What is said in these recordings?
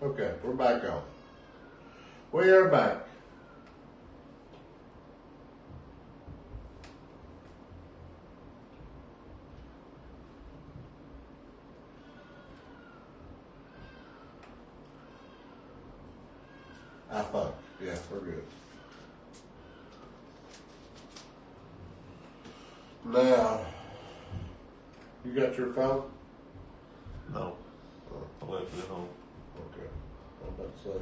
Okay, we're back on. We are back. I think. Yeah, we're good. Now, you got your phone? No. I left it at home. Okay. I'm about to say.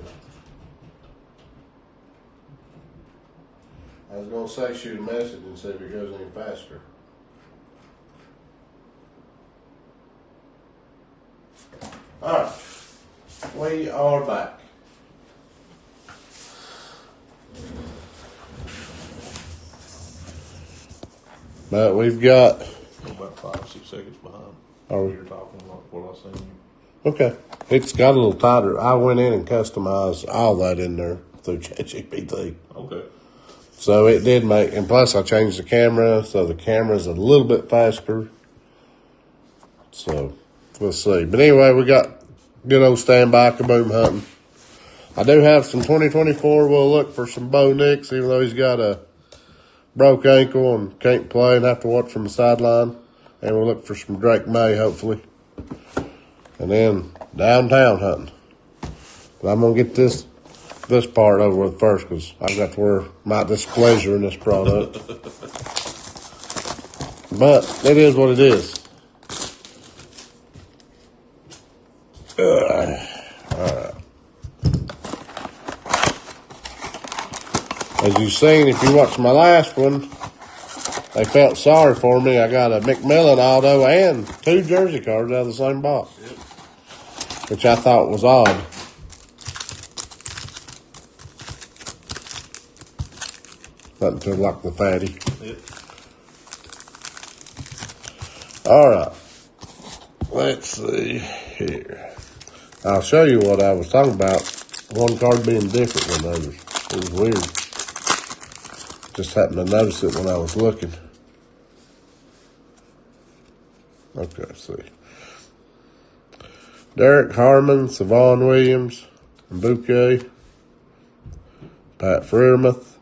I was going to say shoot a message and see if it goes any faster. All right. We are back. But we've got. I'm about 5 or 6 seconds behind. Are we? You're talking like what I seen you. Okay. It's got a little tighter. I went in and customized all that in there through ChatGPT. Okay. So it did make, and plus I changed the camera, so the camera's a little bit faster. So we'll see. But anyway, we got good old standby kaboom hunting. I do have some 2024. We'll look for some Bo Nix, even though he's got a broke ankle and can't play and have to watch from the sideline. And we'll look for some Drake May, hopefully. And then downtown hunting. But I'm going to get this part over with first because I've got to wear my displeasure in this product. But it is what it is. Alright. As you've seen, if you watched my last one, they felt sorry for me. I got a McMillan auto and 2 jersey cards out of the same box. Yep. Which I thought was odd. Nothing to like the fatty. Yep. All right. Let's see here. I'll show you what I was talking about. One card being different than others. It was weird. Just happened to notice it when I was looking. Okay, let's see. Derek Harmon, Savon Williams, and Bouquet. Pat Freiermuth,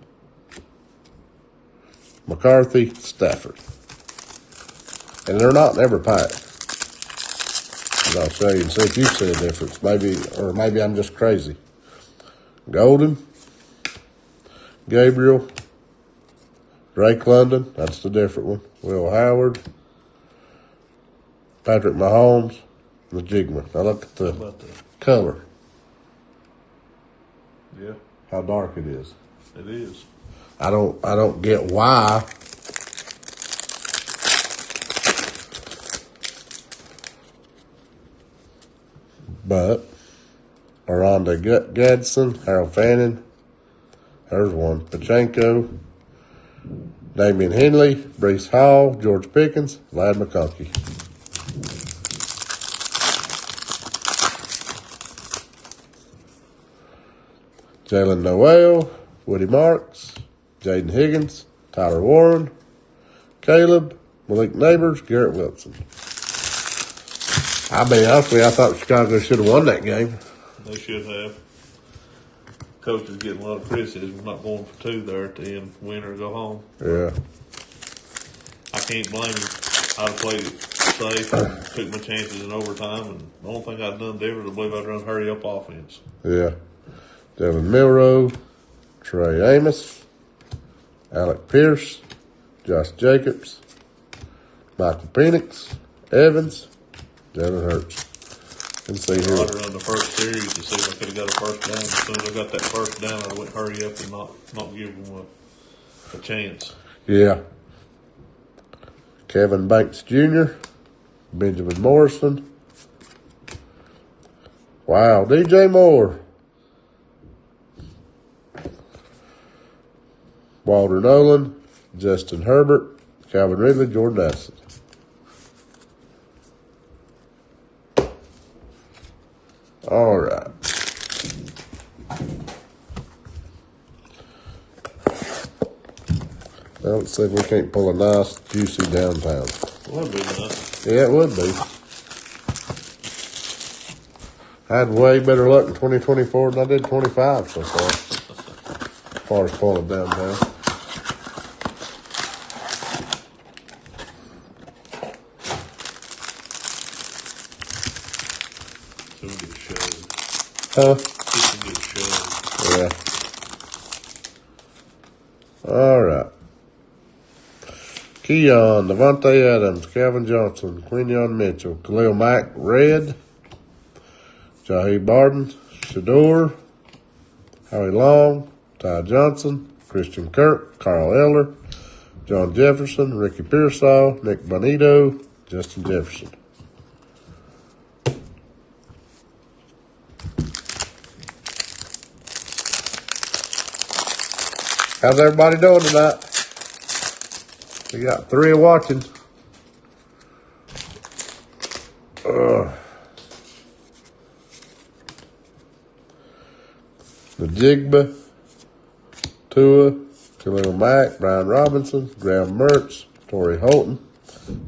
McCarthy, Stafford. And they're not in every pack. And I'll show you and see if you see a difference. Maybe I'm just crazy. Golden, Gabriel, Drake London, that's the different one. Will Howard, Patrick Mahomes, and the Jigman. Now look at the color. Yeah. How dark it is. It is. I don't get why. But Aranda Gadsden, Harold Fannin, there's one. Pachenko, Damian Henley, Breece Hall, George Pickens, Vlad McConkey. Jalen Noel, Woody Marks, Jaden Higgins, Tyler Warren, Caleb, Malik Neighbors, Garrett Wilson. I'll be honest with you, I thought Chicago should have won that game. They should have. Coach is getting a lot of criticism, not going for 2 there at the end, win or go home. Yeah. I can't blame him. I'd have played it safe and took my chances in overtime, and the only thing I'd done different, I believe I'd run hurry up offense. Yeah. Devin Milrow, Trey Amos, Alec Pierce, Josh Jacobs, Michael Penix, Evans, Jalen Hurts. And see here. I'd run the first series to see if I could have got a first down. As soon as I got that first down, I went hurry up and not give them a chance. Yeah. Kevin Banks Jr., Benjamin Morrison. Wow, DJ Moore. Walter Nolan, Justin Herbert, Calvin Ridley, Jordan Addison. All right. Now let's see if we can't pull a nice, juicy downtown. Well, that'd be nice. Yeah, it would be. had way better luck in 2024 than I did 25 so far. As far as pulling them down. Some good shows. Huh? Some good shows. Yeah. All right. Keon, Devontae Adams, Calvin Johnson, Quinion Mitchell, Khalil Mack, Red, Jahi Barden, Shador, Howie Long, Ty Johnson, Christian Kirk, Carl Eller, John Jefferson, Ricky Pearsall, Nick Bonito, Justin Jefferson. How's everybody doing tonight? We got 3 watching. Najigba, Tua, Khalil Mack, Brian Robinson, Graham Mertz, Torrey Holton,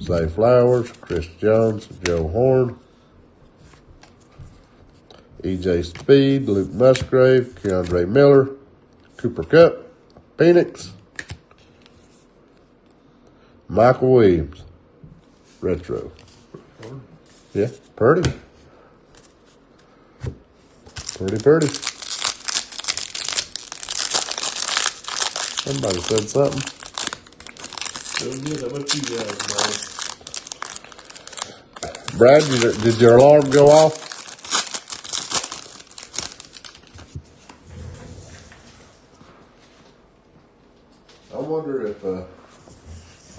Zay Flowers, Chris Jones, Joe Horn, EJ Speed, Luke Musgrave, Keandre Miller, Cooper Kupp, Phoenix, Michael Williams, retro. Yeah, Purdy. Purdy. Somebody said something. Doing good. How about you guys, Brad, did your alarm go off? I wonder if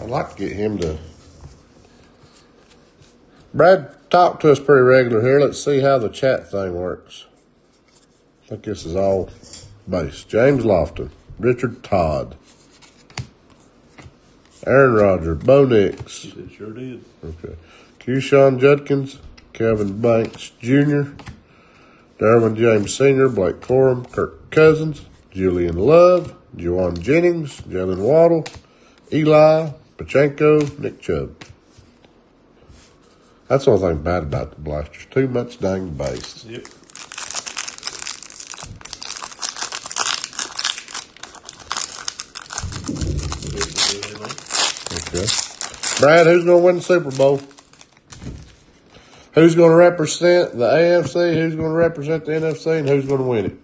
I'd like to get him to. Brad, talk to us pretty regular here. Let's see how the chat thing works. I think this is all base. James Lofton, Richard Todd, Aaron Rodgers, Bo Nix. It sure did. Okay. Keyshawn Judkins, Kevin Banks Jr., Derwin James Sr., Blake Corum, Kirk Cousins, Julian Love, Juwan Jennings, Jalen Waddle, Eli, Pachenko, Nick Chubb. That's the only thing bad about the blasters. Too much dang base. Yep. Okay. Brad, who's going to win the Super Bowl? Who's going to represent the AFC? Who's going to represent the NFC? And who's going to win it?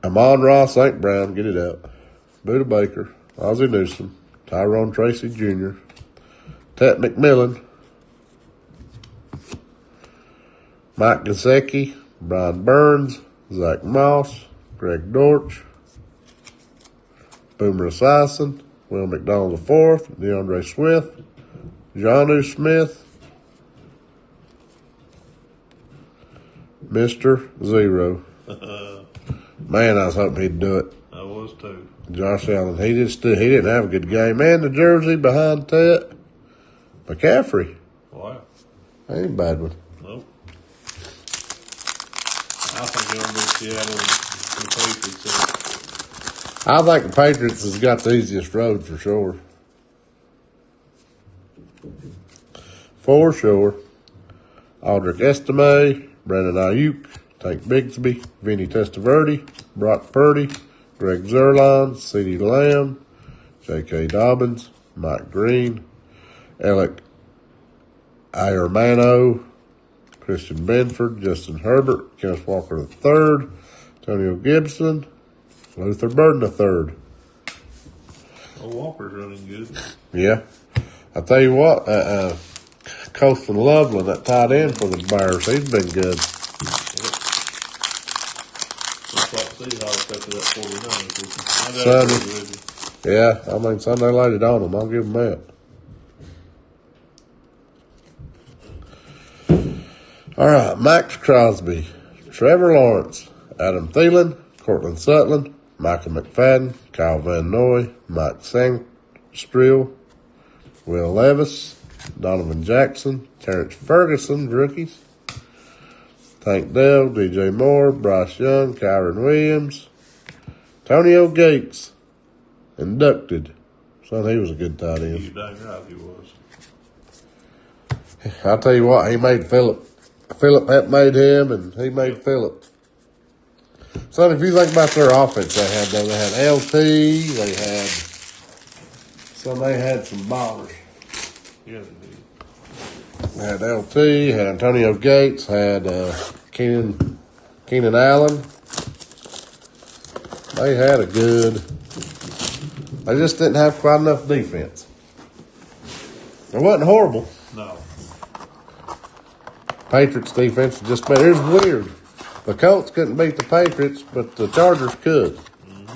Amon-Ra St. Brown, get it out. Buda Baker, Ozzie Newsome, Tyrone Tracy Jr., Ted McMillan, Mike Gesicki, Brian Burns, Zach Moss, Greg Dortch, Boomer Esiason, Will McDonald IV, DeAndre Swift, Jonnu Smith, Mr. Zero. Man, I was hoping he'd do it. I was too. Josh Allen, he didn't have a good game. Man, the jersey behind Ted McCaffrey. Wow. Ain't a bad one. Nope. I think it'll be Seattle and Patriots. I think the Patriots has got the easiest road for sure. For sure. Aldrich Estime, Brandon Ayuk, Tank Bigsby, Vinny Testaverde, Brock Purdy, Greg Zerline, CeeDee Lamb, J.K. Dobbins, Mike Green, Alec Ayermano, Christian Benford, Justin Herbert, Kenneth Walker III, Antonio Gibson, Luther Burden III. Oh, Walker's running good. Yeah. I tell you what, Colston Loveland, that tight end for the Bears, he's been good. Looks like Seahawks after that 49. Yeah, I mean, Sunday laid it on them. I'll give them that. All right, Max Crosby, Trevor Lawrence, Adam Thielen, Cortland Sutton, Michael McFadden, Kyle Van Noy, Mike Sangstrill, Will Levis, Donovan Jackson, Terrence Ferguson, rookies, Tank Dell, DJ Moore, Bryce Young, Kyron Williams, Antonio Gates, inducted. Son, he was a good tight You end. dang right he was. I'll tell you what, he made Phillip. Phillip had made him, and he made Phillip. So if you think about their offense they had, though, they had LT, they had some ballers. Yeah, They had LT, had Antonio Gates, had Keenan Allen. They had a good. They just didn't have quite enough defense. It wasn't horrible. no. Patriots defense was just better. It was weird. The Colts couldn't beat the Patriots, but the Chargers could. Mm-hmm.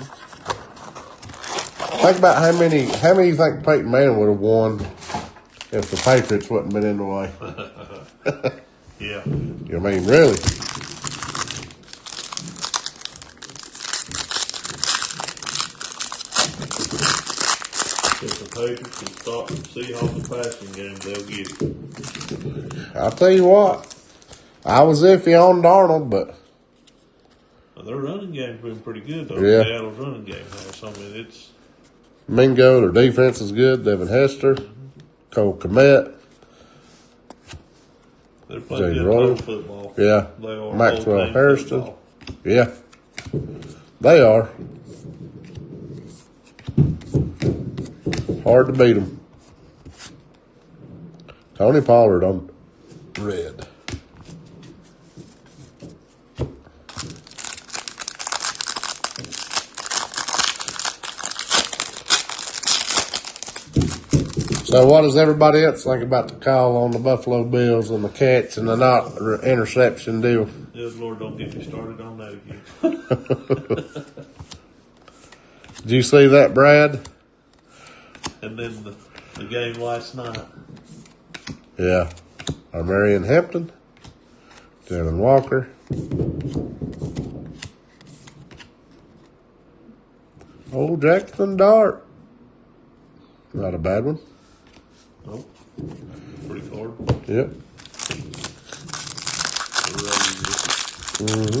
Think about how many you think Peyton Manning would have won if the Patriots wouldn't been in the way. Yeah. I mean, really. If the Patriots can stop the Seahawks passing game, they'll get it. I'll tell you what. I was iffy on Darnold, but Well, their running game's been pretty good, though. Yeah. Seattle's running game has. So, I mean, it's Mingo, their defense is good. Devin Hester, Cole Kmet, they're playing Jay good Roller. total football. yeah, They are Maxwell whole-game Harrison. football. Yeah, they are. Hard to beat them. Tony Pollard on red. So what does everybody else think about the call on the Buffalo Bills and the catch and the not interception deal? Good Lord, don't get me started on that again. Did you see that, Brad? And then the game last night. Yeah. Our Marion Hampton, Jalen Walker. Old Jackson Dart. Not a bad one. Nope. Pretty hard. Yep. Mm-hmm.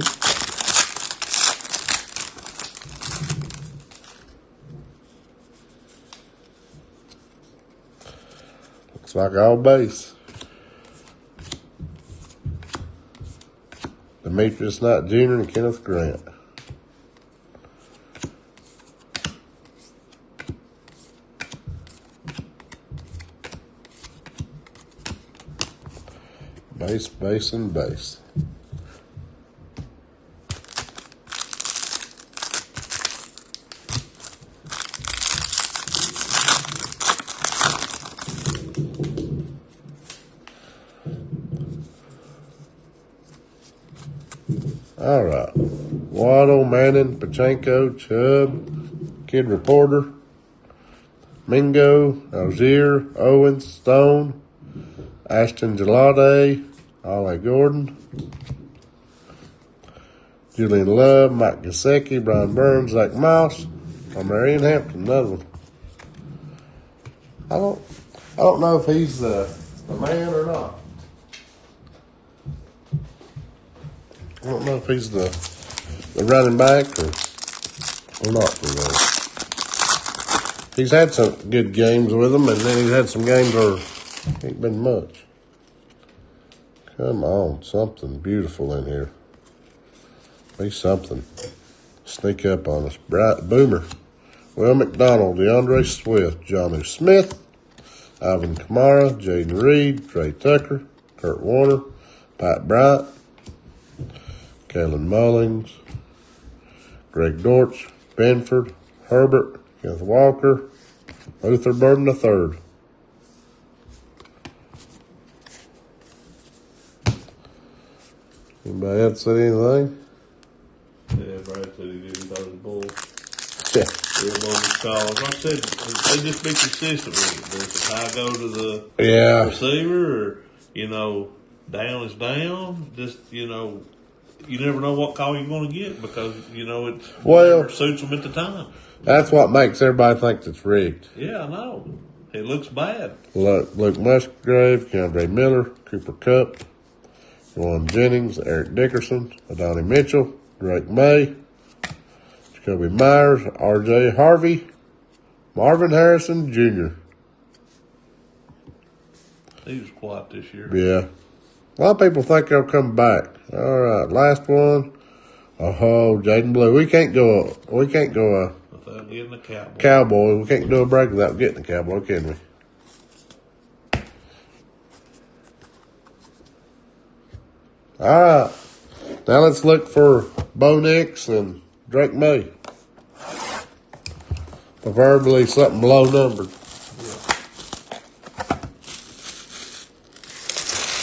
Looks like all base. Demetrius Knight Jr. and Kenneth Grant. Base, and base. All right. Waddle, Manning, Pachenko, Chubb, Kid Reporter, Mingo, Algier, Owens, Stone, Ashton Gelade, Ollie Gordon, Julian Love, Mike Gesicki, Brian Burns, Zach Mouse, or Marion Hampton, another one. I don't know if he's the man or not. I don't know if he's the running back or not for those. He's had some good games with them, and then he's had some games where ain't been much. Come on, something beautiful in here. Be something. Sneak up on us. Bright Boomer. Will McDonald, DeAndre Swift, Jonnu Smith, Alvin Kamara, Jaden Reed, Trey Tucker, Kurt Warner, Pat Bryant, Kalen Mullings, Greg Dortch, Benford, Herbert, Kenneth Walker, Luther Burden III. Anybody else say anything? Yeah, Brad said he did. He thought it was bull. Yeah. Like I said, they just be consistent with it. If I go to the Yeah. receiver or, down is down, just, you never know what call you're going to get because, it whatever suits them at the time. That's what makes everybody think it's rigged. Yeah, I know. It looks bad. Luke Musgrave, Keandre Miller, Cooper Kupp, Juwan Jennings, Eric Dickerson, Adonai Mitchell, Drake May, Jacoby Myers, R.J. Harvey, Marvin Harrison Jr. He was quiet this year. Yeah. A lot of people think he'll come back. All right, last one. Oh, Jaden Blue. We can't go Without getting the Cowboy. Cowboy. We can't do a break without getting the Cowboy, can we? All right. Now let's look for Bo Nix and Drake May. Preferably something low numbered.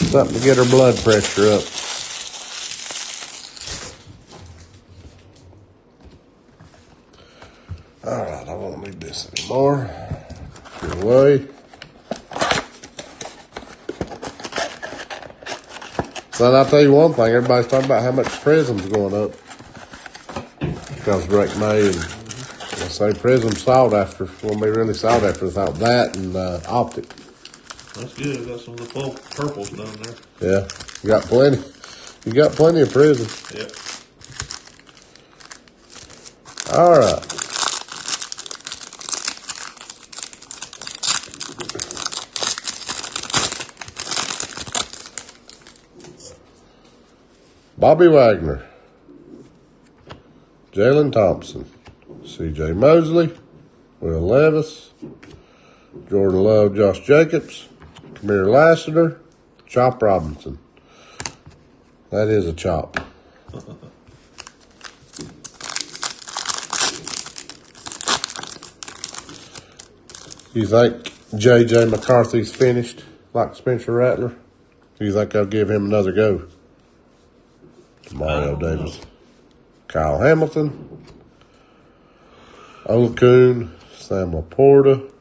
Something to get her blood pressure up. All right, I won't need this anymore. Get away. So I'll tell you one thing, everybody's talking about how much Prism's going up. Because Drake May and I say Prism's sought after. Won't be really sought after without that and Optic. That's good. Got some of the purples down there. Yeah, you got plenty. You got plenty of Prism. Yep. All right. Bobby Wagner, Jalen Thompson, C.J. Mosley, Will Levis, Jordan Love, Josh Jacobs, Kamir Lassiter, Chop Robinson. That is a chop. You think J.J. McCarthy's finished like Spencer Rattler? Do you think I'll give him another go? Mario Davis, Kyle Hamilton, Olakun, Sam Laporta,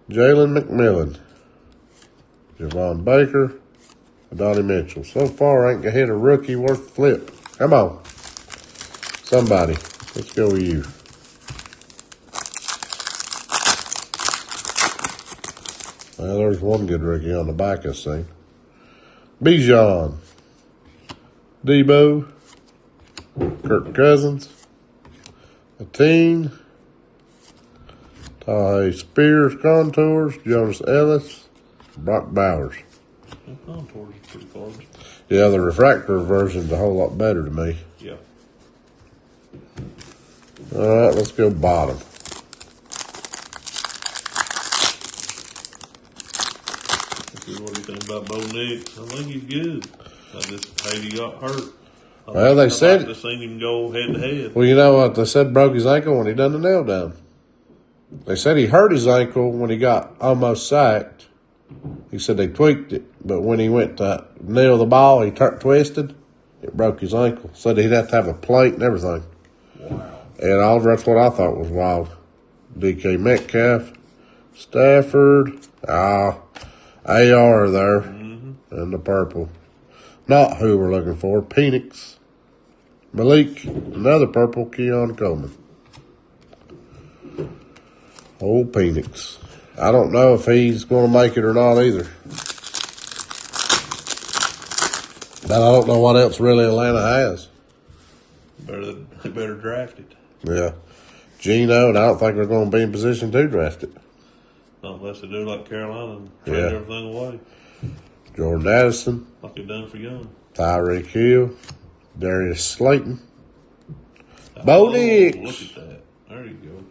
Jalen McMillan, Javon Baker, Donnie Mitchell. So far, I ain't gonna hit a rookie worth the flip. Come on. Somebody. Let's go with you. Well, there's one good rookie on the back, I see. Bijan. Debo, Kirk Cousins, Ateen, Ty Spears Contours, Jonas Ellis, Brock Bowers. The Contours are pretty close. Yeah, the refractor version's a whole lot better to me. Yeah. All right, let's go bottom. What do you think about Bo Nix? I think he's good. I just hate he got hurt. Well, they said. I'd like to seen him go head to head. Well, you know what? They said broke his ankle when he done the nail down. They said he hurt his ankle when he got almost sacked. He said they tweaked it, but when he went to nail the ball, he twisted. It broke his ankle. Said he'd have to have a plate and everything. Wow. And that's what I thought was wild. DK Metcalf, Stafford, AR there, and the purple. Not who we're looking for. Penix. Malik. Another purple. Keon Coleman. Old Penix. I don't know if he's going to make it or not either. But I don't know what else really Atlanta has. Better draft it. Yeah. Geno, and I don't think they're going to be in position to draft it. Unless they do like Carolina and trade everything away. Jordan Addison. Like they've done for Young. Tyreek Hill. Darius Slayton. Bo Nix. Look at that. There you go.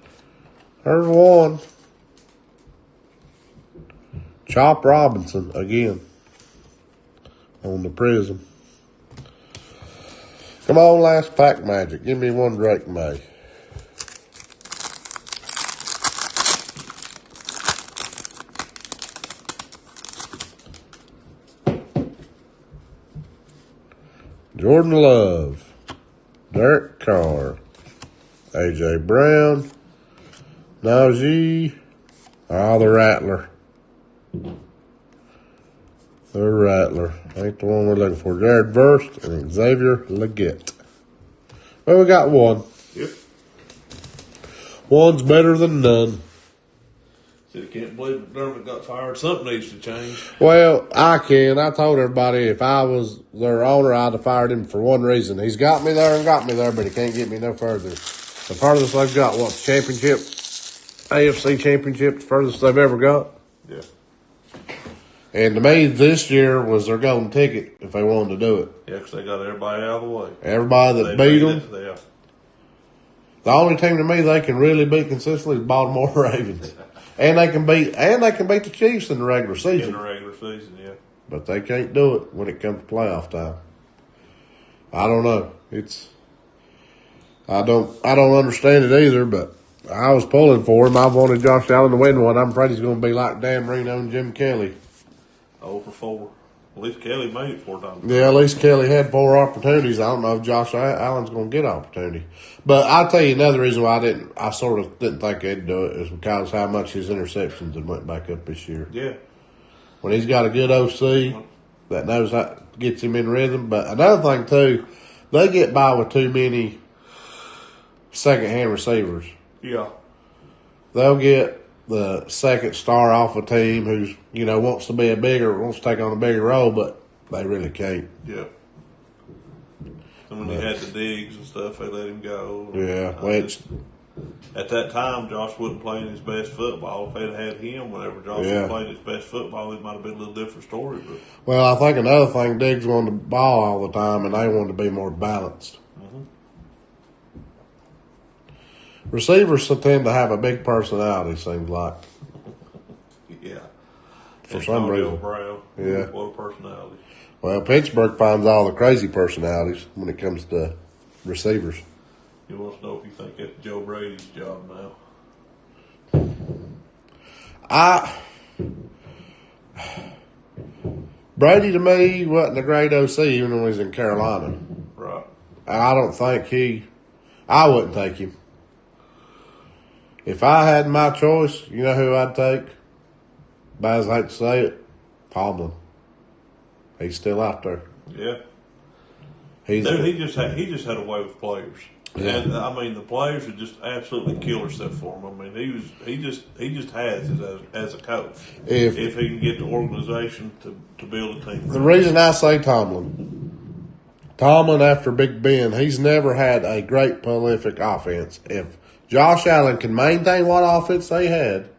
There's one. Chop Robinson again. On the Prism. Come on, last pack magic. Give me one Drake May. Jordan Love, Derek Carr, A.J. Brown, Najee, the Rattler. The Rattler. Ain't the one we're looking for. Jared Verse and Xavier Leggett. Well, we got one. Yep. One's better than none. I can't believe McDermott got fired. Something needs to change. Well, I can. I told everybody if I was their owner, I'd have fired him for one reason. He's got me there, but he can't get me no further. The furthest they've got, championship? AFC championship, the furthest they've ever got? Yeah. And to me, this year was their golden ticket if they wanted to do it. Yeah, because they got everybody out of the way. Everybody that beat them. Yeah. The only team to me they can really beat consistently is Baltimore Ravens. And they can beat the Chiefs in the regular season. In the regular season, yeah. But they can't do it when it comes to playoff time. I don't know. I don't understand it either, but I was pulling for him. I wanted Josh Allen to win one. I'm afraid he's going to be like Dan Marino and Jim Kelly. 0 for 4. At least Kelly made it 4 times. Yeah, at least Kelly had 4 opportunities. I don't know if Josh Allen's going to get opportunity. But I'll tell you another reason why I sort of didn't think they'd do it is because how much his interceptions had went back up this year. Yeah. When he's got a good OC that knows how gets him in rhythm. But another thing too, they get by with too many second-hand receivers. Yeah. They'll get the second star off a team who's, wants to take on a bigger role, but they really can't. Yeah. And when he had the digs and stuff, they let him go. Yeah. At that time, Josh wasn't playing his best football. If they'd had him whenever Josh was playing his best football, it might have been a little different story. But well, I think another thing, Diggs wanted the ball all the time, and they wanted to be more balanced. Mm-hmm. Receivers tend to have a big personality, seems like. Yeah. For some reason. Brown. Yeah. What a personality. Well, Pittsburgh finds all the crazy personalities when it comes to receivers. He wants to know if you think that's Joe Brady's job now. Brady to me wasn't a great OC even when he was in Carolina. Right. And I wouldn't take him. If I had my choice, you know who I'd take? Bad as I hate to say it, Tomlin. He's still out there. Yeah. He just had a way with players. Yeah. And the players would just absolutely kill themselves for him. I mean, he just has it as a coach. If he can get the organization to build a team. The reason I say Tomlin after Big Ben, he's never had a great prolific offense. If Josh Allen can maintain what offense they had,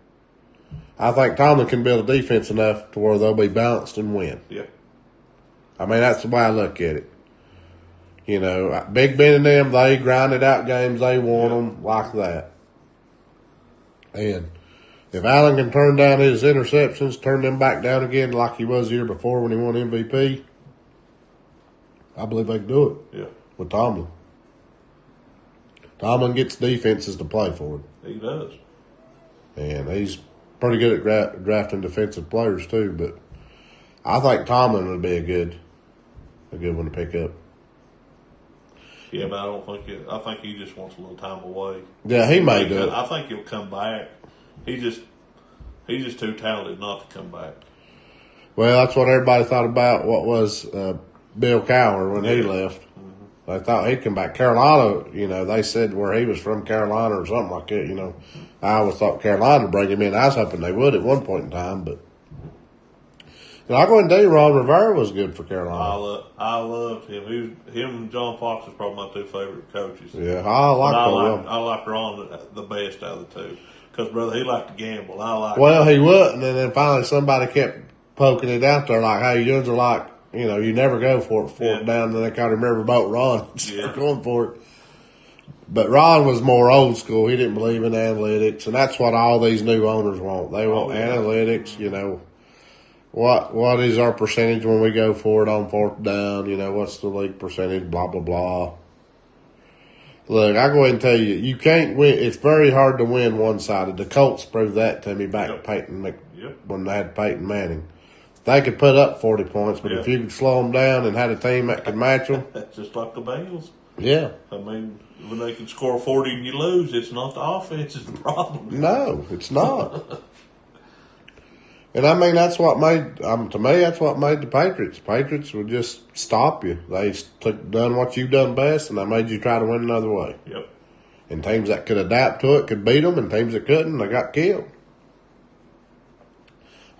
I think Tomlin can build a defense enough to where they'll be balanced and win. Yeah. I mean, that's the way I look at it. Big Ben and them, they grinded out games. They won them like that. And if Allen can turn down his interceptions, turn them back down again like he was the year before when he won MVP, I believe they can do it. Yeah. With Tomlin. Tomlin gets defenses to play for him. He does. And he's pretty good at drafting defensive players too. But I think Tomlin would be a good one to pick up. Yeah, but I think he just wants a little time away. Yeah, he may do it. I think he'll come back. He's just too talented not to come back. Well, that's what everybody thought about what was Bill Cowher when he left. Mm-hmm. They thought he'd come back. Carolina, they said where he was from Carolina or something like that, I always thought Carolina would bring him in. I was hoping they would at one point in time, but I'll go and tell you, Ron Rivera was good for Carolina. I loved him. Him and John Fox is probably my 2 favorite coaches. Yeah, I like Ron the best out of the 2. Because, brother, he liked to gamble. He wouldn't, and then finally somebody kept poking it out there like, hey, yours are like, you never go for it down, and then they kind of remember about Ron going for it. But Ron was more old school. He didn't believe in analytics, and that's what all these new owners want. They want analytics, What is our percentage when we go for it on 4th down? What's the league percentage? Blah, blah, blah. Look, I go ahead and tell you, you can't win. It's very hard to win one-sided. The Colts proved that to me back at when they had Peyton Manning. They could put up 40 points, but if you could slow them down and had a team that could match them. That's just like the Bengals. Yeah. I mean, when they can score 40 and you lose, it's not the offense, it's the problem. No, it's not. And I mean, that's what made, to me, that's what made the Patriots. Patriots would just stop you. They done what you've done best, and they made you try to win another way. Yep. And teams that could adapt to it could beat them, and teams that couldn't, they got killed.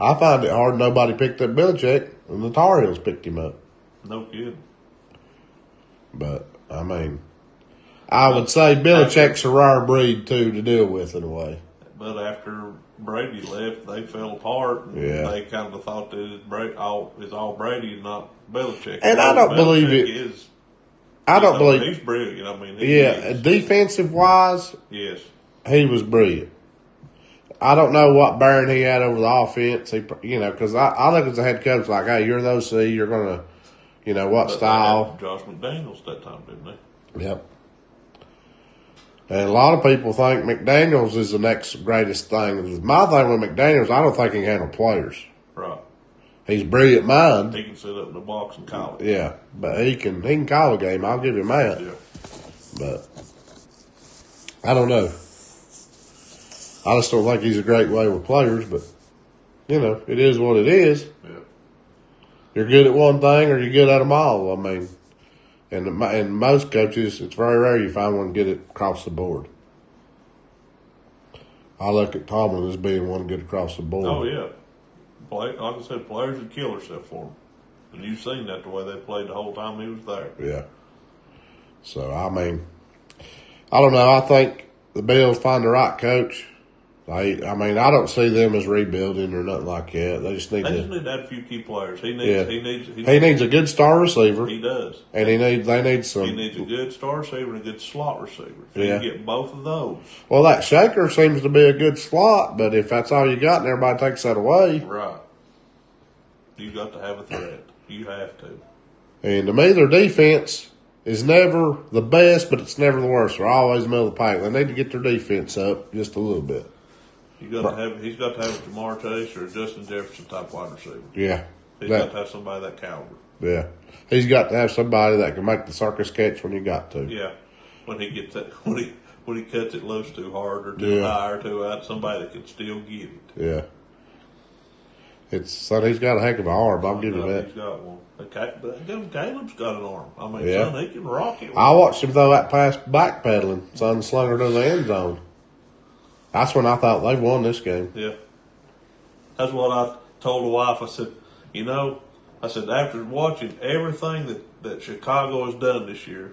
I find it hard nobody picked up Belichick, and the Tar Heels picked him up. No kidding. But, I would say Belichick's a rare breed, too, to deal with in a way. But after Brady left, they fell apart. And they kind of thought that it's all Brady and not Belichick. And I don't believe it. I don't believe he's brilliant. I mean, defensive wise, yes, he was brilliant. I don't know what bearing he had over the offense. Because I look at the head coach like, hey, you're the OC, you're gonna, what style? Josh McDaniels that time, didn't they? Yep. And a lot of people think McDaniels is the next greatest thing. My thing with McDaniels, I don't think he can handle players. Right. He's a brilliant mind. He can sit up in the box and call it. Yeah, but he can call a game. I'll give him that. Yeah. But I don't know. I just don't think he's a great way with players. But it is what it is. Yeah. You're good at one thing, or you're good at them all. I mean. And most coaches, it's very rare you find one get it across the board. I look at Tomlin as being one good across the board. Oh, yeah. Like I said, players would kill themselves for him. And you've seen that the way they played the whole time he was there. Yeah. So, I mean, I don't know. I think the Bills find the right coach. I don't see them as rebuilding or nothing like that. They just need to add a few key players. He needs a good star receiver. He does. And they need some. He needs a good star receiver and a good slot receiver. If you can get both of those. Well, that Shaker seems to be a good slot, but if that's all you got and everybody takes that away. Right. You got to have a threat. You have to. And to me, their defense is never the best, but it's never the worst. They're always middle of the pack. They need to get their defense up just a little bit. He's got to have a Jamar Chase or a Justin Jefferson type wide receiver. Yeah. He's got to have somebody that caliber. Yeah. He's got to have somebody that can make the circus catch when you got to. Yeah. When he gets that, when he cuts it loose too hard or too high or too out, somebody that can still get it. Yeah. He's got a heck of an arm. I'll give him that. He's got one. Caleb's got an arm. I mean, son, he can rock it. I watched him throw that pass backpedaling. Son slung her to the end zone. That's when I thought they won this game. Yeah. That's what I told the wife. I said, after watching everything that Chicago has done this year,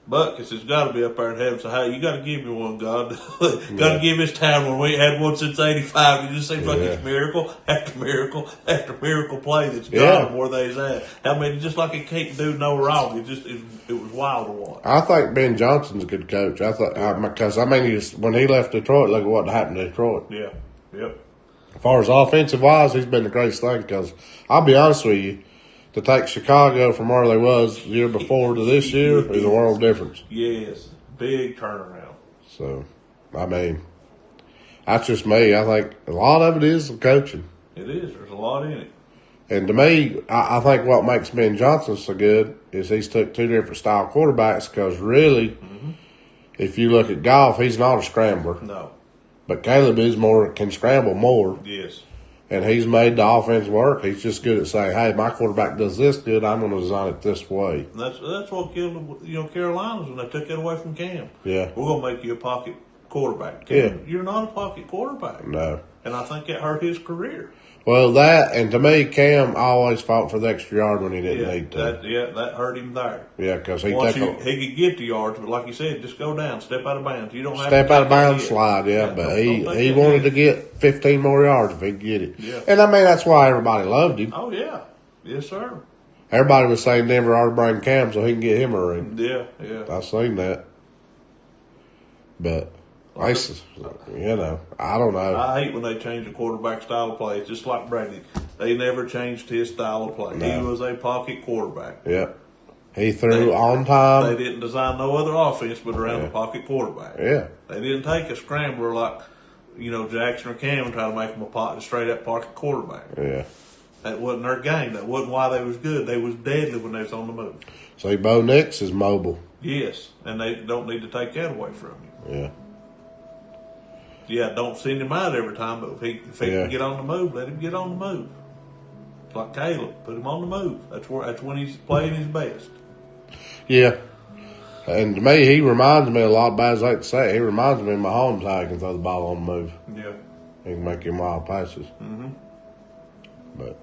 Butkus has got to be up there in heaven. So, hey, you got to give me one, God. Got to give this town one. We ain't had one since '85. It just seems like it's miracle after miracle after miracle play that's got them where they's at. I mean, just like it can't do no wrong. It was wild to watch. I think Ben Johnson's a good coach. Because when he left Detroit, look at what happened to Detroit. Yeah. Yep. As far as offensive wise, he's been the greatest thing. Because I'll be honest with you. To take Chicago from where they was the year before to this year is a world difference. Yes, big turnaround. So, that's just me. I think a lot of it is coaching. It is. There's a lot in it. And to me, I think what makes Ben Johnson so good is he's took two different style quarterbacks because really, if you look at Goff, he's not a scrambler. No. But Caleb can scramble more. Yes. And he's made the offense work. He's just good at saying, hey, my quarterback does this good, I'm going to design it this way. And that's what killed Carolina's when they took it away from Cam. Yeah. We're going to make you a pocket quarterback. Cam, you're not a pocket quarterback. No. And I think it hurt his career. Well, and to me, Cam always fought for the extra yard when he didn't need to. That hurt him there. Yeah, because he could get the yards, but like you said, just go down, step out of bounds. You don't have step out of bounds, slide. Yeah, but he wanted to get 15 more yards if he could get it. Yeah. And that's why everybody loved him. Oh yeah, yes sir. Everybody was saying Denver ought to bring Cam so he can get him a ring. Yeah. I seen that, but. I don't know. I hate when they change the quarterback style of play. It's just like Brady. They never changed his style of play. No. He was a pocket quarterback. Yeah. He threw on time. They didn't design no other offense but around the pocket quarterback. Yeah. They didn't take a scrambler like, Jackson or Cam and try to make him a straight up pocket quarterback. Yeah. That wasn't their game. That wasn't why they was good. They was deadly when they was on the move. See, Bo Nix is mobile. Yes. And they don't need to take that away from you. Yeah. Yeah, don't send him out every time, but if he can get on the move, let him get on the move. It's like Caleb, put him on the move. That's when he's playing his best. Yeah. And to me, he reminds me a lot of guys like to say. He reminds me of Mahomes how he can throw the ball on the move. Yeah. He can make him wild passes. Mm-hmm. But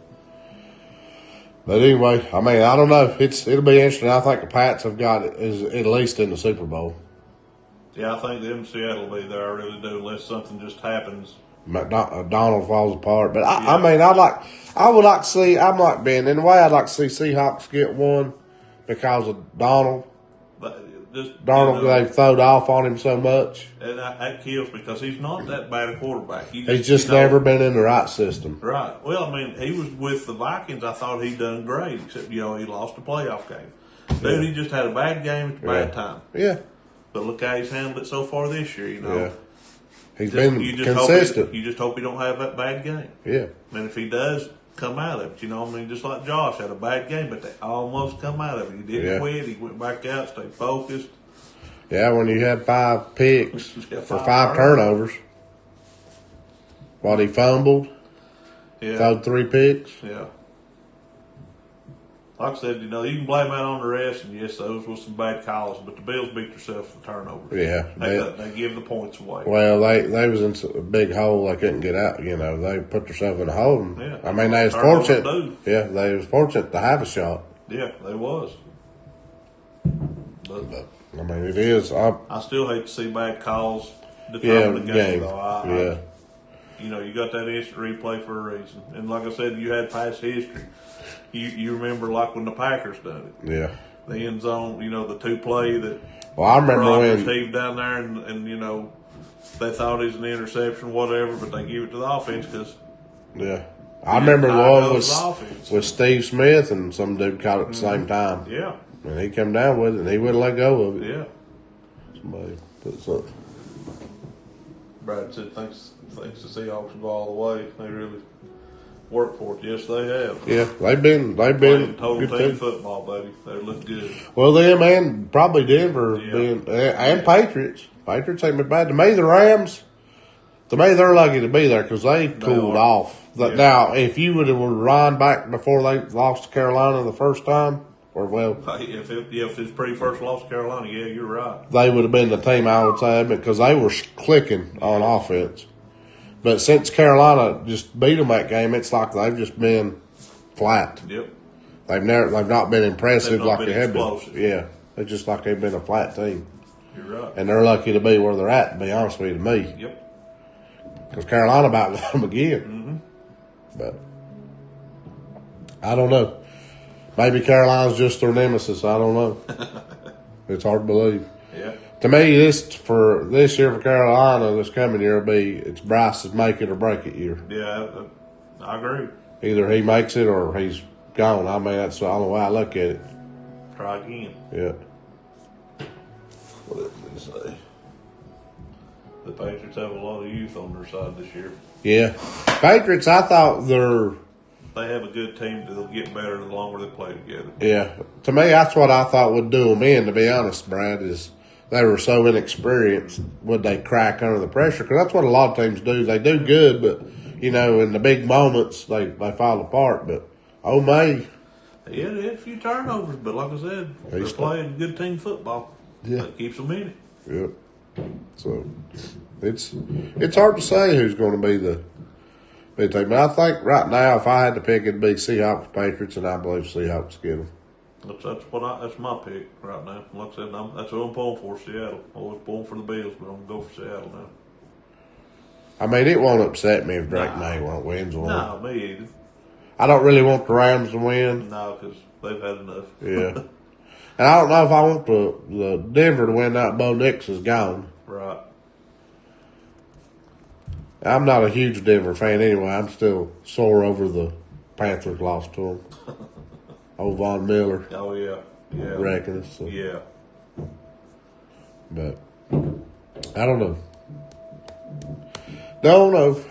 anyway, I don't know. It'll be interesting. I think the Pats have got it at least in the Super Bowl. Yeah, I think them Seattle will be there. I really do, unless something just happens. Donald falls apart. But I mean, I would like to see. I'm like Ben in a way. I'd like to see Seahawks get one because of Donald. Darnold, they've throwed off on him so much. And that kills because he's not that bad a quarterback. He's just never been in the right system. Right. Well, I mean, he was with the Vikings. I thought he'd done great, except, he lost a playoff game. Dude, he just had a bad game at a bad time. Yeah. But look how he's handled it so far this year, Yeah. He's been consistent. You just hope he don't have that bad game. Yeah. And if he does come out of it, just like Josh had a bad game, but they almost come out of it. He didn't quit. He went back out, stayed focused. Yeah, when you had 5 picks for 5 turnovers. While he fumbled. Yeah. Threw 3 picks. Yeah. Like I said, you can blame that on the rest, and yes, those were some bad calls, but the Bills beat themselves for turnovers. Yeah. They give the points away. Well, they was in a big hole they couldn't get out, They put themselves in a hole. And, I mean, they was fortunate. Yeah, they was fortunate to have a shot. Yeah, they was. But I mean, it is. I still hate to see bad calls determine the game, though. You got that instant replay for a reason. And like I said, you had past history. You remember like when the Packers done it. Yeah. The end zone, the 2-play that I remember when received down there and they thought it was an interception, whatever, but they give it to the offense because I remember one with Steve Smith and some dude caught it at the same time. Yeah. And he come down with it and he wouldn't let go of it. Yeah. Somebody put something. Brad said thanks the Seahawks go all the way. They really work for it. Yes, they have. Yeah, they've been total team football, baby. They look good. Well, them and probably Denver and Patriots. Patriots ain't been bad. To me, the Rams. To me, they're lucky to be there because they cooled off. Now, if you would have run back before they lost to Carolina the first time, if it's pretty first loss to Carolina, you're right. They would have been the team I would say because they were clicking on offense. But since Carolina just beat them that game, it's like they've just been flat. Yep. They've not been impressive like they have been. Explosive. Yeah, it's just like they've been a flat team. You're right. And they're lucky to be where they're at. To be honest with you, to me. Yep. Because Carolina about got them again. Mm-hmm. But I don't know. Maybe Carolina's just their nemesis. I don't know. It's hard to believe. Yeah. To me, this year for Carolina, this coming year will be it's Bryce's make it or break it year. Yeah, I agree. Either he makes it or he's gone. I mean, that's the only way I look at it. Try again. Yeah. What did they say? The Patriots have a lot of youth on their side this year. Yeah. Patriots, I thought they have a good team that'll get better the longer they play together. Yeah. To me, that's what I thought would do them in, to be honest, Brad, is they were so inexperienced. Would they crack under the pressure? Because that's what a lot of teams do. They do good, but, in the big moments, they fall apart. But, May. Yeah, they had a few turnovers, but like I said, they're playing good team football. Yeah. That keeps them in it. Yep. So, it's hard to say who's going to be the big team. But I think right now, if I had to pick, it'd be Seahawks, Patriots, and I believe Seahawks get them. That's my pick right now. Like I said, that's what I'm pulling for, Seattle. I was pulling for the Bills, but I'm going to go for Seattle now. I mean, it won't upset me if Drake May wins one. No, me either. I don't really want the Rams to win. No, because they've had enough. Yeah. And I don't know if I want the Denver to win now. Bo Nix is gone. Right. I'm not a huge Denver fan anyway. I'm still sore over the Panthers lost to them. Old Von Miller. Oh, yeah. Yeah. Reckon. So. Yeah. But I don't know. Don't know.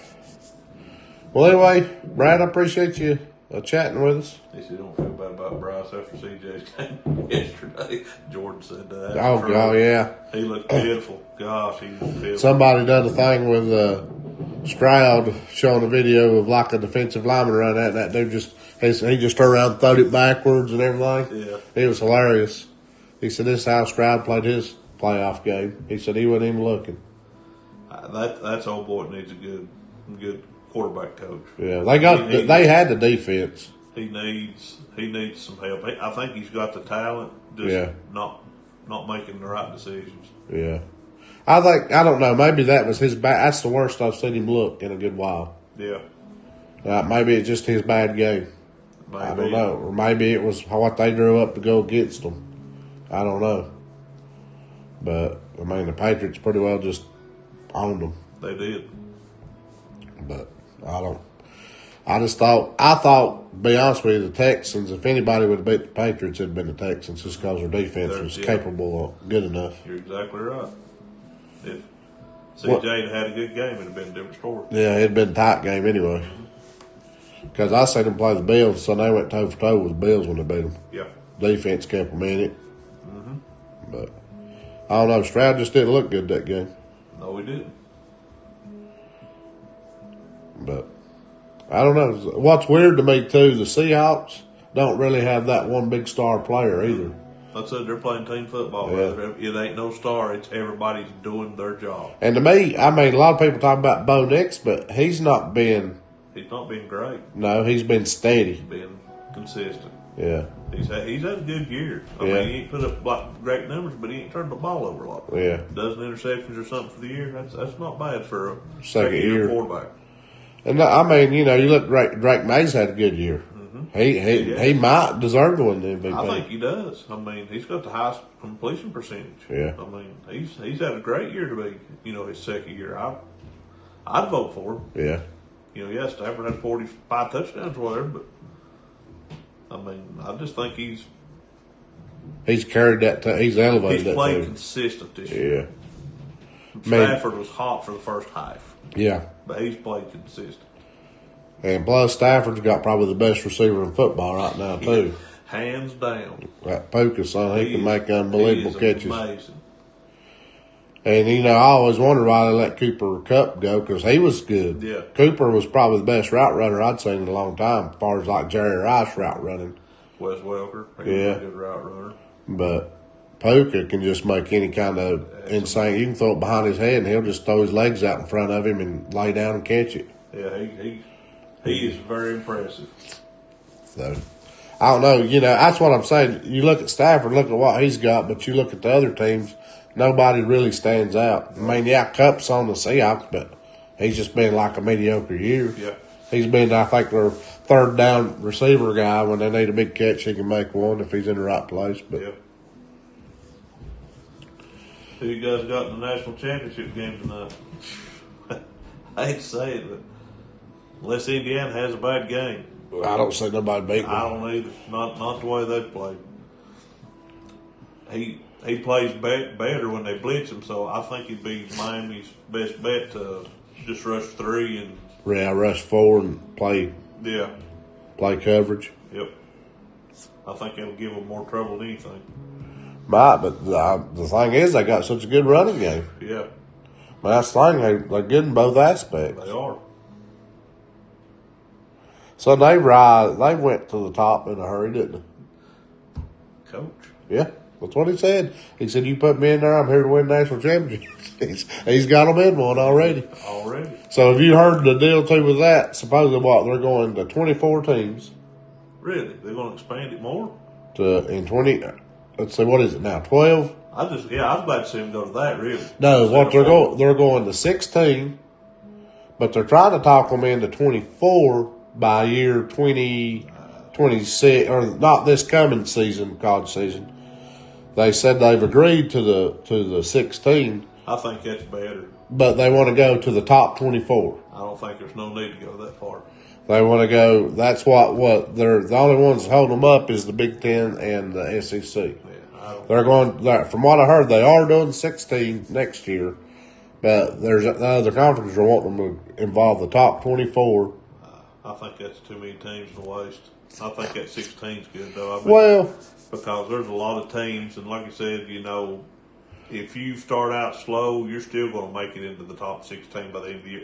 Well, anyway, Brad, I appreciate you chatting with us. He said, don't feel bad about Bryce after CJ's game yesterday. Jordan said that. Oh, yeah. He looked pitiful. Gosh, he was pitiful. Somebody done a thing with Stroud showing a video of like a defensive lineman around that dude he just turned around and throwed it backwards and everything. Yeah. It was hilarious. He said this is how Stroud played his playoff game. He said he wasn't even looking. That's old boy needs a good quarterback coach. Yeah, they had the defense. He needs some help. I think he's got the talent, just not making the right decisions. Yeah. I don't know. Maybe that was his bad. That's the worst I've seen him look in a good while. Yeah. Maybe it's just his bad game. Maybe. I don't know. Or maybe it was what they drew up to go against them. I don't know. But, I mean, the Patriots pretty well just owned them. They did. But, I thought, to be honest with you, the Texans, if anybody would have beat the Patriots, it would have been the Texans just because their defense was capable of good enough. You're exactly right. If CJ had a good game, it would have been a different story. Yeah, it had been a tight game anyway. Because I seen them play the Bills, so they went toe for toe with the Bills when they beat them. Yeah. Defense kept them in it. But, I don't know, Stroud just didn't look good that game. No, he didn't. But, I don't know. What's weird to me, too, the Seahawks don't really have that one big star player either. I said they're playing team football. Yeah. It ain't no star. It's everybody's doing their job. And to me, I mean, a lot of people talk about Bo Nix, but he's not been... He's not being great. No, he's been steady. He's been consistent. Yeah. He's had a good year. I mean, he ain't put up like great numbers, but he ain't turned the ball over a lot. Yeah. Dozen interceptions or something for the year. That's not bad for a second year quarterback. And I mean, you look, Drake Mays had a good year. He might deserve to win the MVP. I think he does. I mean, he's got the highest completion percentage. Yeah. I mean, he's had a great year to be, his second year. I'd vote for him. Yeah. Stafford had 45 touchdowns or whatever, but I mean, I just think he's carried that. He's elevated that. He's played consistent this year. Yeah. Stafford was hot for the first half. Yeah. But he's played consistent. And plus, Stafford's got probably the best receiver in football right now, too. Hands down. That Puka, son, he can make unbelievable catches. Amazing. And, I always wondered why they let Cooper Kupp go, because he was good. Yeah. Cooper was probably the best route runner I'd seen in a long time, as far as like Jerry Rice route running. Wes Welker, he was a good route runner. But Puka can just make any kind of insane. You can throw it behind his head, and he'll just throw his legs out in front of him and lay down and catch it. Yeah, he is very impressive. So, I don't know. That's what I'm saying. You look at Stafford, look at what he's got, but you look at the other teams, nobody really stands out. I mean, Kupp's on the Seahawks, but he's just been like a mediocre year. Yeah. He's been, I think, their third down receiver guy. When they need a big catch, he can make one if he's in the right place. But yeah. Who you guys got in the national championship game tonight? I hate to say it, but unless Indiana has a bad game, I don't see nobody beating them. I don't either. Not the way they've played. He plays better when they blitz him, so I think he'd be Miami's best bet to just rush 3 and rush 4 and play coverage. Yep. I think it'll give them more trouble than anything. Might, but the thing is, they got such a good running game. Yeah. But that's the thing, they're good in both aspects. They are. So they went to the top in a hurry, didn't they? Coach. Yeah, that's what he said. He said, "You put me in there, I'm here to win national championships." he's got them in one already. So have you heard the deal too with that? Supposedly, they're going to 24 teams. Really? They're going to expand it more? In 20. Let's see, what is it now? 12. I was glad to see them go to that. Really? No, they're going to 16, but they're trying to talk them into 24 by year 2026, or not this coming season, college season. They said they've agreed to the 16. I think that's better. But they want to go to the top 24. I don't think there's no need to go that far. They want to go. That's what they're the only ones holding them up is the Big Ten and the SEC. Yeah, they're going. From what I heard, they are doing 16 next year, but there's the other conferences are wanting them to involve the top 24. I think that's too many teams to waste. I think that 16's good though. Because there's a lot of teams, and like I said, if you start out slow, you're still going to make it into the top 16 by the end of the year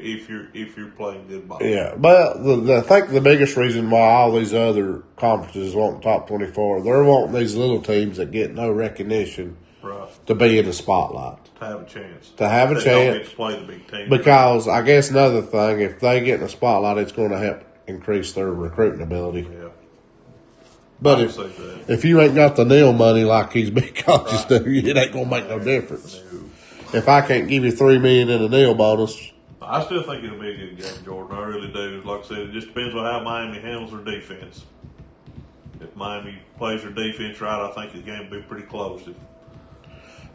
if you're playing good ball. Yeah, but I think the biggest reason why all these other conferences want top 24, they're wanting these little teams that get no recognition to be in the spotlight. To have a chance. To have a chance. Don't get to play the big team. Because I guess another thing, if they get in the spotlight, it's going to help increase their recruiting ability. Yeah. But if you ain't got the nail money like these big colleges do, it ain't going to make no difference. No. if I can't give you $3 million in a deal bonus. I still think it'll be a good game, Jordan. I really do. Like I said, it just depends on how Miami handles their defense. If Miami plays their defense right, I think the game will be pretty close.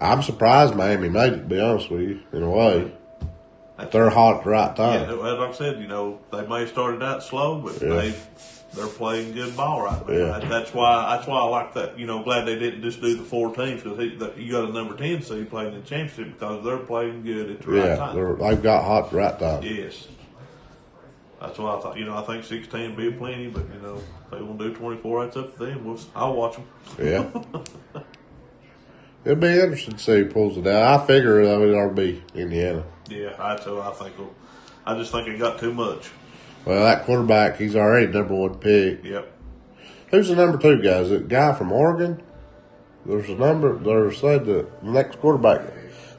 I'm surprised Miami made it, to be honest with you, in a way. They're hot at the right time. Yeah, like I said, they may have started out slow, but they're playing good ball right now. Yeah. That's why I like that. Glad they didn't just do the 4 teams, because you got a number 10 seed playing in the championship, because they're playing good at the right time. They've got hot at the right time. Yes. That's why I thought, I think 16 would be plenty, but, if they want to do 24, that's up to them. I'll watch them. Yeah. It'll be interesting to see who pulls it out. I figure it'll be Indiana. Yeah, I just think it got too much. Well, that quarterback, he's already number 1 pick. Yep. Who's the number 2 guy? Is it a guy from Oregon? They said the next quarterback.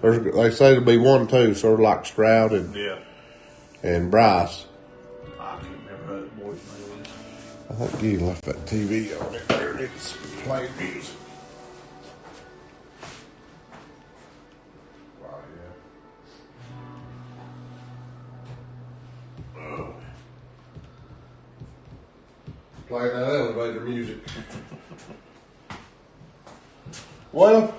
They say it'll be 1, 2, sort of like Stroud and Bryce. I can't remember that boy's name. I think he left that TV on it there. It's playing music. Playing that elevator music. Well,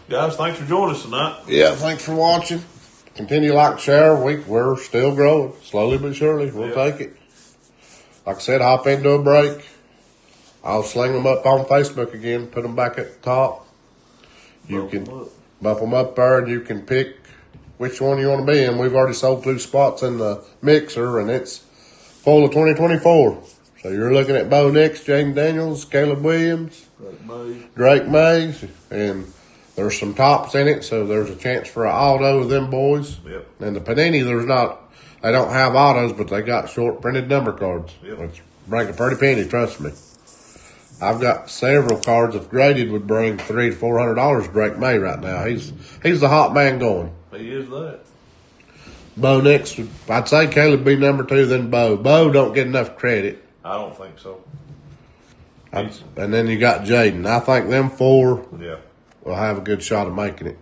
guys, thanks for joining us tonight. Yeah, thanks for watching. Continue to like, share. We're still growing, slowly but surely. We'll take it. Like I said, hop into a break. I'll sling them up on Facebook again, put them back at the top. You can bump them up there, and you can pick which one you want to be in. We've already sold 2 spots in the mixer, and it's full of 2024. So you're looking at Bo Nix, Jaden Daniels, Caleb Williams, Drake Mays, and there's some tops in it, so there's a chance for an auto with them boys. Yep. And the Panini, they don't have autos, but they got short printed number cards, which bring a pretty penny, trust me. I've got several cards. If graded, would bring $300 to $400. Drake May right now. He's the hot man going. He is that. Bo Nix, I'd say Caleb be number 2, then Bo. Bo don't get enough credit. I don't think so. And then you got Jaden. I think them 4 will have a good shot of making it.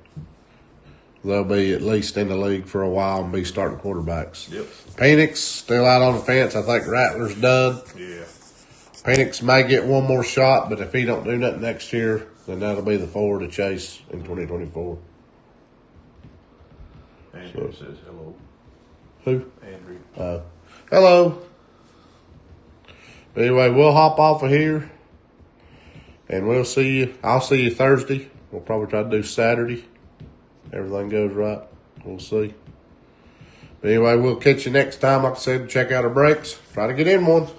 They'll be at least in the league for a while and be starting quarterbacks. Yep. Penix still out on the fence. I think Rattler's done. Yeah. Penix may get one more shot, but if he don't do nothing next year, then that'll be the 4 to chase in 2024. Andrew says hello. Who? Andrew. Hello. Anyway, we'll hop off of here, and we'll see you. I'll see you Thursday. We'll probably try to do Saturday. Everything goes right. We'll see. But anyway, we'll catch you next time. Like I said, check out our breaks. Try to get in one.